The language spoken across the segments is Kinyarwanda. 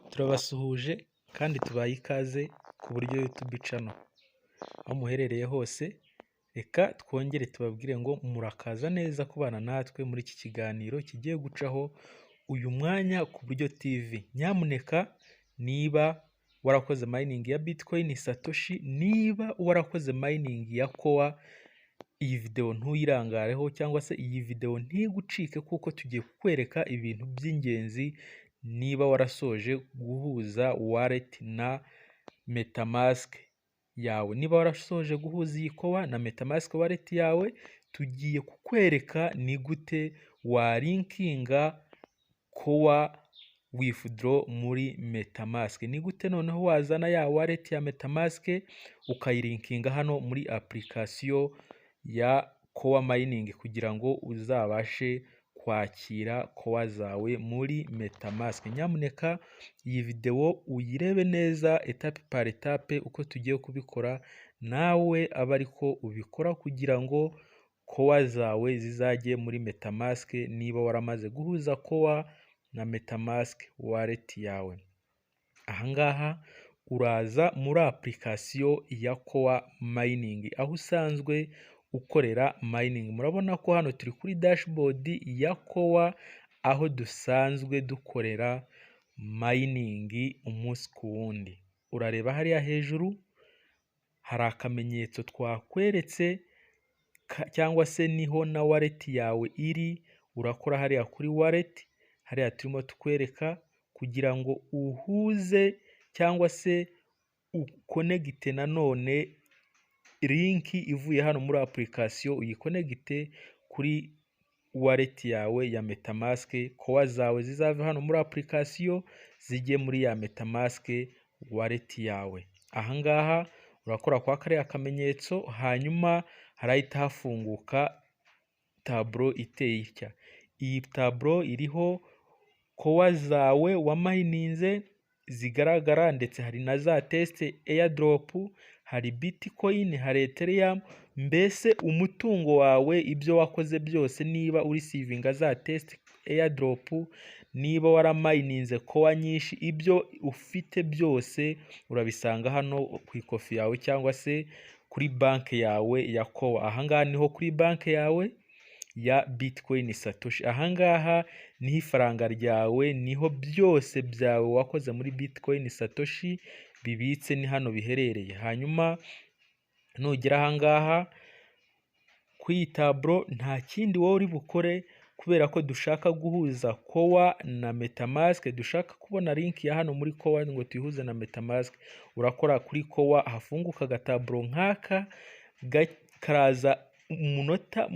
Turabasuhuje kandi tubaye ikaze ku buryo YouTube channel. Aho muherereye hose, reka twongere tubabwire ngo murakaza neza kubana natwe muri iki kiganiro kigiye gucaho uyu mwanya ku buryo TV. Nyamuneka niba warakoze mining ya Bitcoin Satoshi, niba warakoze mining ya Core, iyi video ntuyirangareho cyangwa se iyi video ntigucike kuko tugiye kukwereka ibintu by'ingenzi. Niba warasoje guhuza wallet na Metamask yawe, niba warasoje guhuza iyi Core na Metamask wallet yawe, tugiye kukwereka ni gute walinkinga Core withdraw muri Metamask. Ni gute noneho wazana ya wallet ya Metamask ukayilinkinga hano muri application ya Core mining kugira ngo uzabashe kwakira Core zawe muri Metamask. Nyamuneka iyi video uyirebe neza etape par etape uko tugiye kubikora, nawe aba ariko ubikora kugira ngo Core zawe zizajye muri Metamask niba waramaze guhuza Core na Metamask wallet yawe. Ahangaha uraza muri application ya Core mining aho usanzwe ukorera mining. Murabona ko hano turi kuri dashboard ya Core aho dusanzwe dukorera mining umunsi ku wundi. Urareba hariya hejuru hari akamenyetso twakweretse cyangwa se niho na wallet yawe iri. Urakora hariya kuri wallet, hariya turimo tukwereka kugira ngo uhuze cyangwa se ukonegite nanone link ivuye hano muri application, uyikonegite kuri wallet yawe ya Metamask. Core zawe zizave hano muri application zijye muri ya Metamask wallet yawe. Ahangaha urakora kwa kariya akamenyetso, hanyuma harahita hafunguka tableau iteye itya. Iyi tableau iriho Core zawe wamininze zigaragara, ndetse hari na za test airdrop, hari Bitcoin, hari Ethereum. Mbese umutungo wawe, ibyo wakoze byose, niba uri receiving za test airdrop, niba waramininze Core nyinshi, ibyo ufite byose urabisanga hano ku ikofi yawe cyangwa se kuri banki yawe ya Core. Ahangaha niho kuri banki yawe ya Bitcoin Satoshi. Ahangaha niho ifaranga ryawe, niho byose byawe wakoze muri Bitcoin Satoshi bibitse, ni hano biherereye. Hanyuma nugera ahangaha ku iyi tableau, nta kindi wowe uri bukore kubera ko dushaka guhuza Core na Metamask. Dushaka kubona link ya hano muri Core ngo tuyihuze na Metamask. Urakora kuri Core, hafunguka agatableau nk'aka, karaza umunota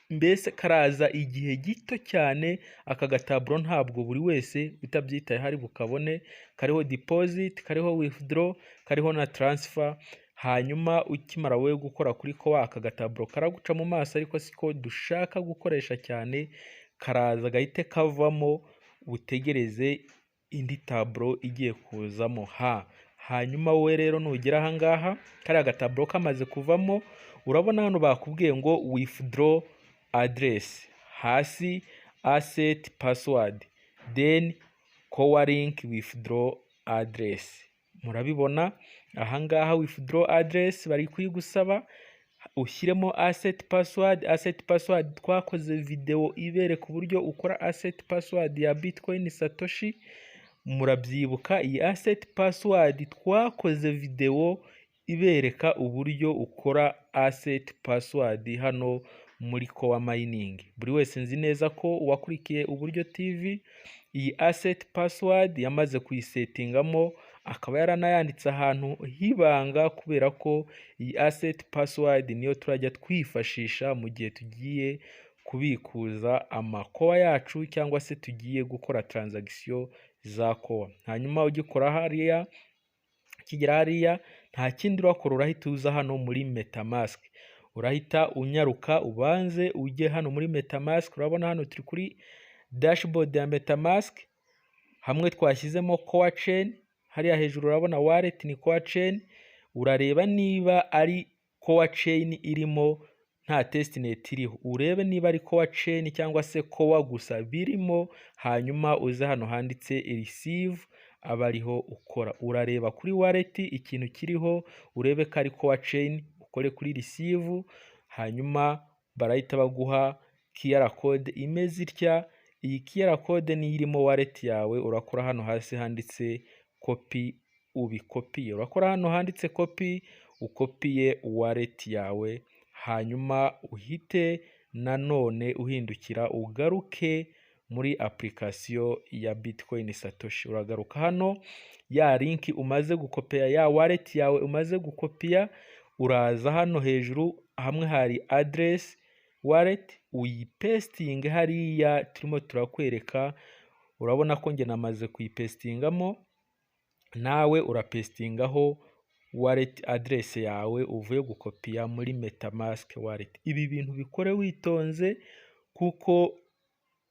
mbese karaza igihe gito cyane. Aka gatableau ntabwo buri wese utabyitaye hari bukabone. Kariho deposit, kariho withdraw, kariho na transfer. Hanyuma ukimara we gukora kuri Core, aka gatableau karaguca mu maso, ariko siko dushaka gukoresha cyane. Karaza gahite kavamo, utegereze indi tableau igiye kuzamo. Hanyuma we rero nugera ahangaha, kariya gatableau kamaze kuvamo, urabona hano bakubwiye ngo withdraw address, hasi asset password, then Core link withdraw address. Murabibona ahangaha withdraw address bari kuyigusaba ushyiremo asset password. Asset password twakoze video ibereka uburyo ukora asset password ya Bitcoin Satoshi, murabyibuka. Iyi asset password twakoze video ibereka uburyo ukora asset password hano muri Core mining. Buri wese nzi neza ko wakurikiye Uburyo TV iyi asset password yamaze kuyisetingamo, akaba yaranayanditse ahantu hibanga, kubera ko iyi asset password niyo turajya twifashisha mu gihe tugiye kubikuza amakuru yacu cyangwa se tugiye gukora transaction za Core. Hanyuma ugikora hariya, kigera hariya, nta kindi urakora, urahita uza hano muri Metamask. Urahita unyaruka ubanze ujye hano muri Metamask. Urabona hano turi kuri dashboard ya Metamask, hamwe twashyizemo Core chain. Hariya hejuru urabona wallet ni Core chain. Urareba niba ari Core chain irimo nta testnet iriho, urebe niba ari core chain cyangwa se core gusa birimo, hanyuma uze hano handitse receive aba ariho ukora. Urareba kuri wallet ikintu kiriho, urebe ko ari core chain, ukore kuri receive, hanyuma barahita baguha QR code imeze itya. Iyi QR code niyo irimo wallet yawe, urakora hano hasi handitse copy, ubikopiye. Urakora hano handitse copy, ukopiye wallet yawe, hanyuma uhite nanone uhindukira ugaruke muri application ya Bitcoin Satoshi. Uragaruka hano, ya link umaze gukopiya, ya wallet yawe umaze gukopiya, uraza hano hejuru hamwe hari address wallet, uyipestinge hariya turimo turakwereka. Urabona ko nge namaze kuyipestingamo, nawe urapestingaho wallet address yawe uvuye gukopiya muri Metamask wallet. Ibi bintu bikore witonze, kuko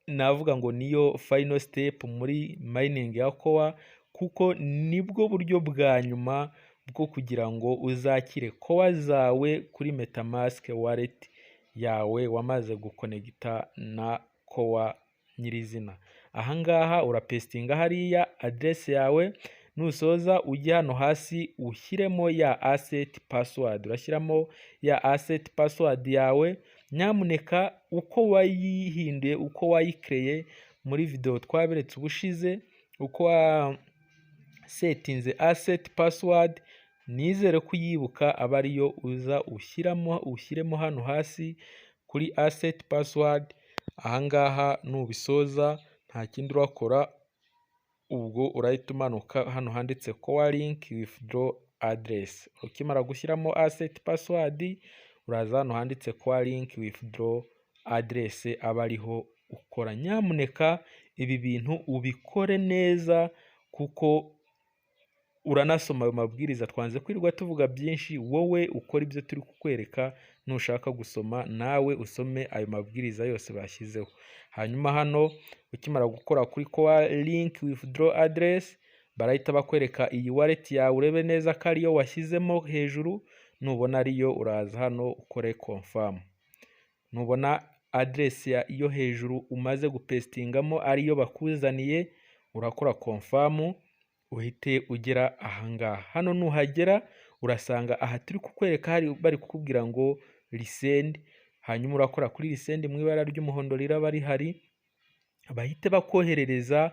navuga ngo niyo final step muri mining ya core, kuko nibwo buryo bwa nyuma bwo kugira ngo uzakire core zawe kuri Metamask wallet yawe wamaze gukonegita na core nyirizina. Ahangaha urapestinga hariya address yawe, nusoza ujye hano hasi ushyiremo ya asset password. Urashyiramo ya asset password yawe, nyamuneka uko wayihinduye, uko wayikreye muri video twaberetse ubushize, uko settinze asset password, nizere kuyibuka aba ariyo uza ushyiremo hano hasi kuri asset password. Ahangaha nubisoza nta kindi urakora, ubwo urahita umanuka hano handitse core link withdraw address. Ukimara gushyiramo asset password, uraza hano handitse core link withdraw address aba ariho ukora. Nyamuneka ibi bintu ubikore neza, kuko uranasoma ayo mabwiriza. Twanze kwirirwa tuvuga byinshi, wowe ukora ibyo turi kukwereka, nushaka gusoma nawe usome ayo mabwiriza yose bashyizeho. Hanyuma hano ukimara gukora kuri core link withdraw address, barahita bakwereka iyi wallet yawe, urebe neza ko ariyo washyizemo hejuru. Nubona ariyo, uraza hano ukore confirm. Nubona address yo hejuru umaze gupestingamo ariyo bakuzaniye, urakora confirm, uhite ugera ahangaha. Hano nuhagera urasanga aha turi kukwereka hari bari kukubwira ngo resend, hanyuma urakora kuri resend mu ibara ry'umuhondo riraba rihari, bahite bakoherereza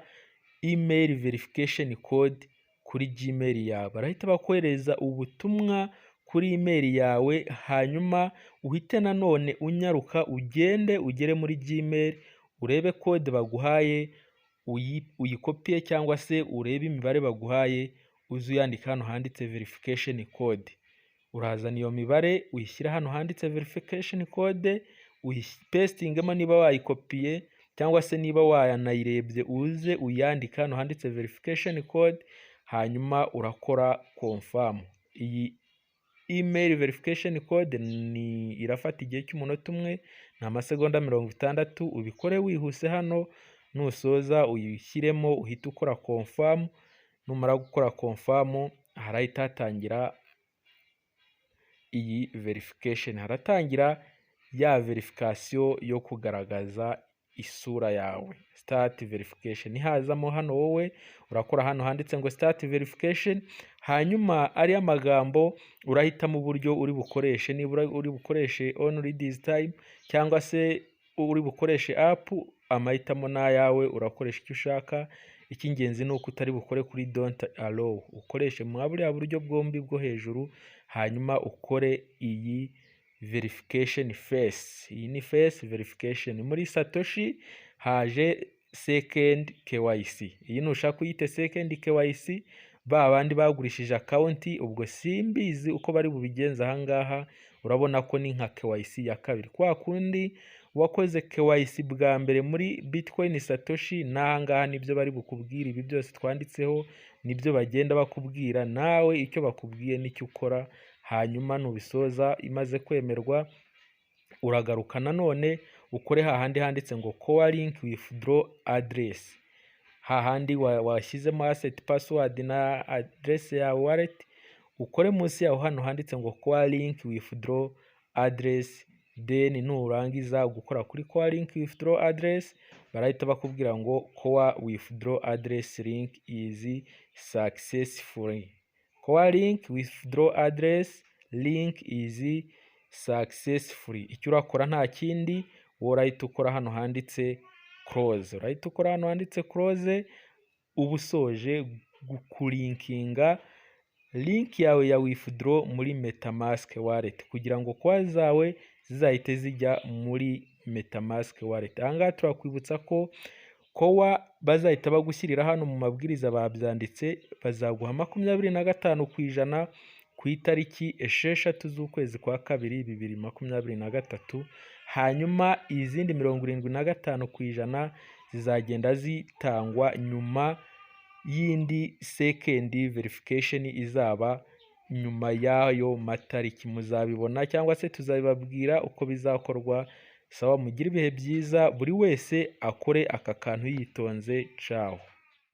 email verification code kuri Gmail yawe. Barahita bakohereza ubutumwa kuri email yawe, hanyuma uhite nanone unyaruka ugere muri Gmail, urebe code baguhaye, uyikopiye cyangwa se urebe imibare baguhaye, uzi uyandika hano handitse verification code. Urazana iyo mibare uyishyira hano handitse verification code, uyipestingemo niba wayikopiye, cyangwa se niba wayanayirebye uze uyandika hano handitse verification code, hanyuma urakora confirm. Iyi email verification code ni irafata igihe cy'umunota umwe, ni amasegonda 60. Ubikore wihuse hano, nusoza uyishyiremo uhita ukora confirm. Numara gukora confirm, harahita hatangira iyi verification, haratangira ya verification yo kugaragaza isura yawe, start verification. Nihazamo hano wowe urakora hano handitse ngo start verification, hanyuma ari amagambo urahitamo uburyo uri bukoreshe, niba uri bukoreshe only this time cyangwa se uri bukoreshe app, amahitamo n'ayawe, urakoresha icyo ushaka. Icy'ingenzi ni uko utari bukore kuri don't allow, ukoreshe muri buriya buryo bwombi bwo hejuru, hanyuma ukore iyi verification face. Iyi ni face verification. Muri Satoshi haje second KYC. Iyi nushaka uyite second KYC, ba bandi bagurishije account, ubwo simbizi uko bari bubigenza ahangaha. Urabona ko ni nka KYC ya kabiri, kwa kundi wakoze KYC bwa mbere muri Bitcoin Satoshi, n'ahangaha nibyo bari bukubwira. Ibi byose twanditseho nibyo bagenda bakubwira, nawe icyo bakubwiye nicyo ukora. Hanyuma nubisoza imaze kwemerwa, uragaruka nanone ukore hahandi handitse ngo core link withdraw address, hahandi washyizemo asset password na address ya wallet. Ukore munsi yaho hano handitse ngo core link withdraw address then nurangiza gukora kuri core link withdraw address barahita bakubwira ngo core withdraw address link is successful. Core link withdraw address link is successful. Icyo urakora nta kindi, wowe urahita ukora hano handitse close. Urahita ukora hano handitse close, uba usoje kulinkinga link yawe ya withdraw muri Metamask wallet kugira ngo kwa zawe zizahite zijya muri Metamask wallet. Ahangaha turakwibutsa ko bazahita bagushyirira hano mu mabwiriza babyanditse, bazaguha 25% ku itariki 6 z'ukwezi kwa 2 2023, hanyuma izindi 75% zizagenda zitangwa nyuma y'indi second verification izaba nyuma y'ayo matariki. Muzabibona cyangwa se tuzabibabwira uko bizakorwa. Sawa, mugire ibihe byiza, buri wese akore aka kantu yitonze. Ciao.